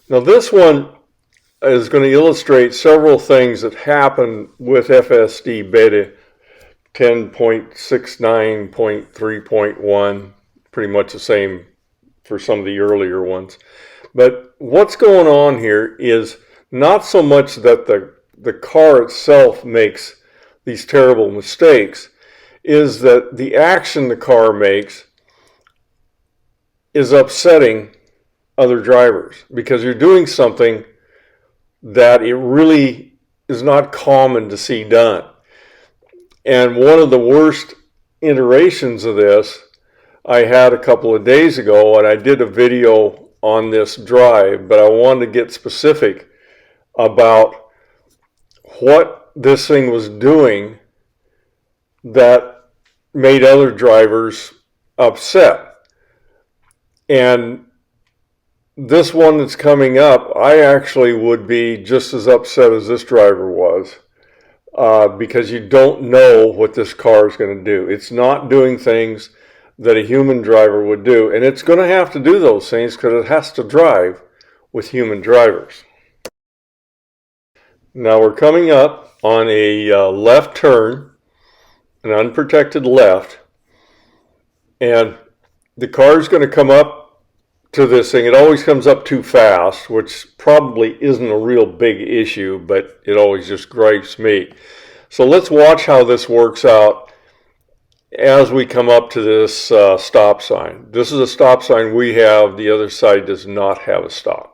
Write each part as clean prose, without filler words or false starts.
Now this one is going to illustrate several things that happen with FSD beta 10.69.3.1, pretty much the same for some of the earlier ones. But what's going on here is not so much that the car itself makes these terrible mistakes, is that the action the car makes is upsetting other drivers because you're doing something that it really is not common to see done. And one of the worst iterations of this I had a couple of days ago, and I did a video on this drive, but I wanted to get specific about what this thing was doing that made other drivers upset. And this one that's coming up, I actually would be just as upset as this driver was, because you don't know what this car is going to do. It's not doing things that a human driver would do, and it's going to have to do those things because it has to drive with human drivers. Now we're coming up on a left turn, an unprotected left, and the car is going to come up to this thing. It always comes up too fast, which probably isn't a real big issue, but it always just gripes me. So let's watch how this works out as we come up to this stop sign. This is a stop sign we have. The other side does not have a stop.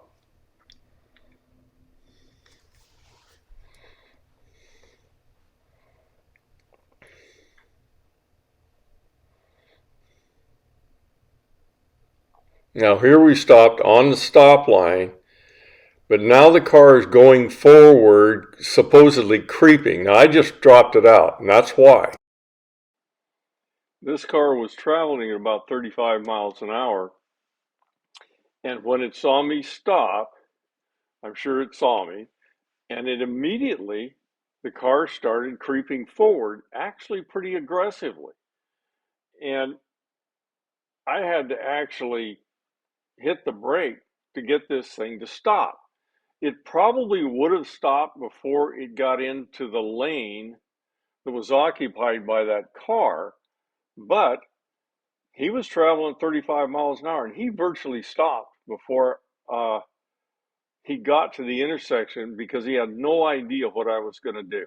Now here we stopped on the stop line, but now the car is going forward, supposedly creeping. Now I just dropped it out, and that's why. This car was traveling at about 35 miles an hour, and when it saw me stop, I'm sure it saw me, and it immediately, the car started creeping forward, actually pretty aggressively. And I had to actually hit the brake to get this thing to stop. It probably would have stopped before it got into the lane that was occupied by that car, but he was traveling 35 miles an hour and he virtually stopped before he got to the intersection because he had no idea what I was going to do.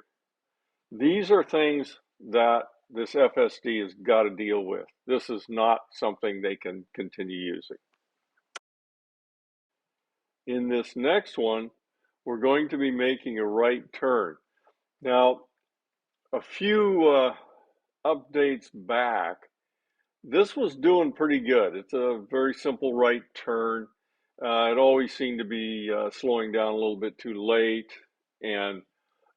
These are things that this FSD has got to deal with. This is not something they can continue using. In this next one, we're going to be making a right turn. Now, a few updates back, this was doing pretty good. It's a very simple right turn. It always seemed to be slowing down a little bit too late and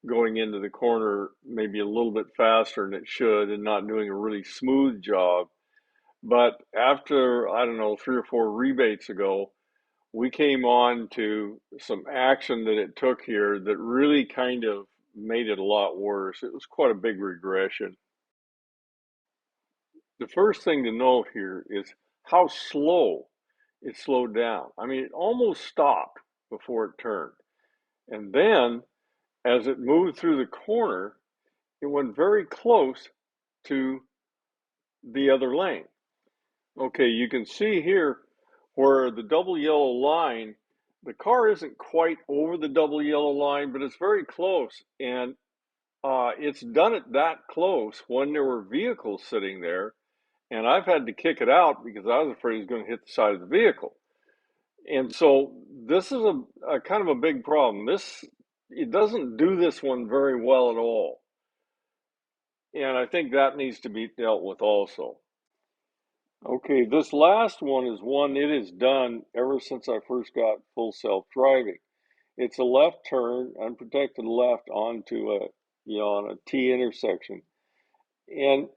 going into the corner maybe a little bit faster than it should and not doing a really smooth job. But after, I don't know, 3 or 4 rebates ago, we came on to some action that it took here that really kind of made it a lot worse. It was quite a big regression. The first thing to note here is how slow it slowed down. I mean, it almost stopped before it turned. And then as it moved through the corner, it went very close to the other lane. Okay, you can see here where the double yellow line, the car isn't quite over the double yellow line, but it's very close. And it's done it that close when there were vehicles sitting there. And I've had to kick it out because I was afraid it was going to hit the side of the vehicle. And so this is a kind of a big problem. It doesn't do this one very well at all. And I think that needs to be dealt with also. Okay, this last one is one it has done ever since I first got full self-driving. It's a left turn, unprotected left onto on a T intersection. And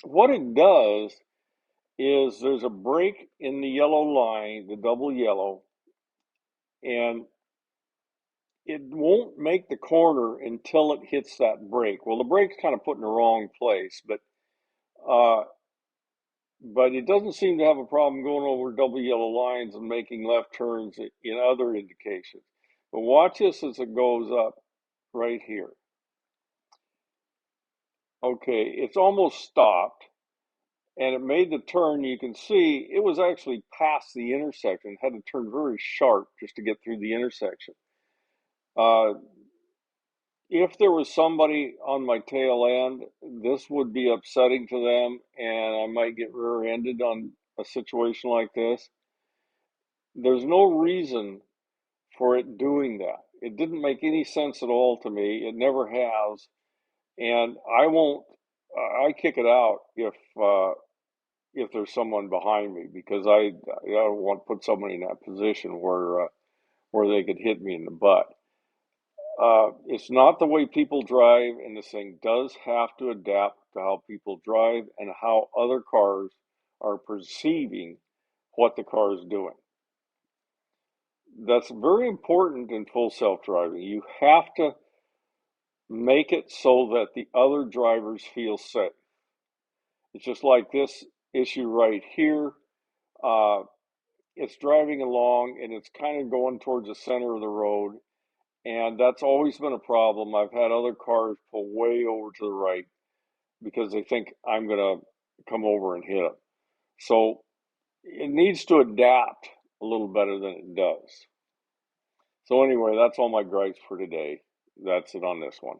what it does is there's a break in the yellow line, the double yellow, and it won't make the corner until it hits that brake. Well, the brake's kind of put in the wrong place, but uh, but it doesn't seem to have a problem going over double yellow lines and making left turns in other indications. But watch this as it goes up right here. Okay, it's almost stopped and it made the turn. You can see it was actually past the intersection, had to turn very sharp just to get through the intersection. Uh, if there was somebody on my tail end, this would be upsetting to them, and I might get rear-ended on a situation like this. There's no reason for it doing that. It didn't make any sense at all to me. It never has, and I won't. I kick it out if there's someone behind me because I don't want to put somebody in that position where they could hit me in the butt. It's not the way people drive, and this thing does have to adapt to how people drive and how other cars are perceiving what the car is doing. That's very important in full self-driving. You have to make it so that the other drivers feel safe. It's just like this issue right here. Uh, it's driving along and it's kind of going towards the center of the road, and that's always been a problem. I've had other cars pull way over to the right because they think I'm going to come over and hit them. So it needs to adapt a little better than it does. So anyway, that's all my gripes for today. That's it on this one.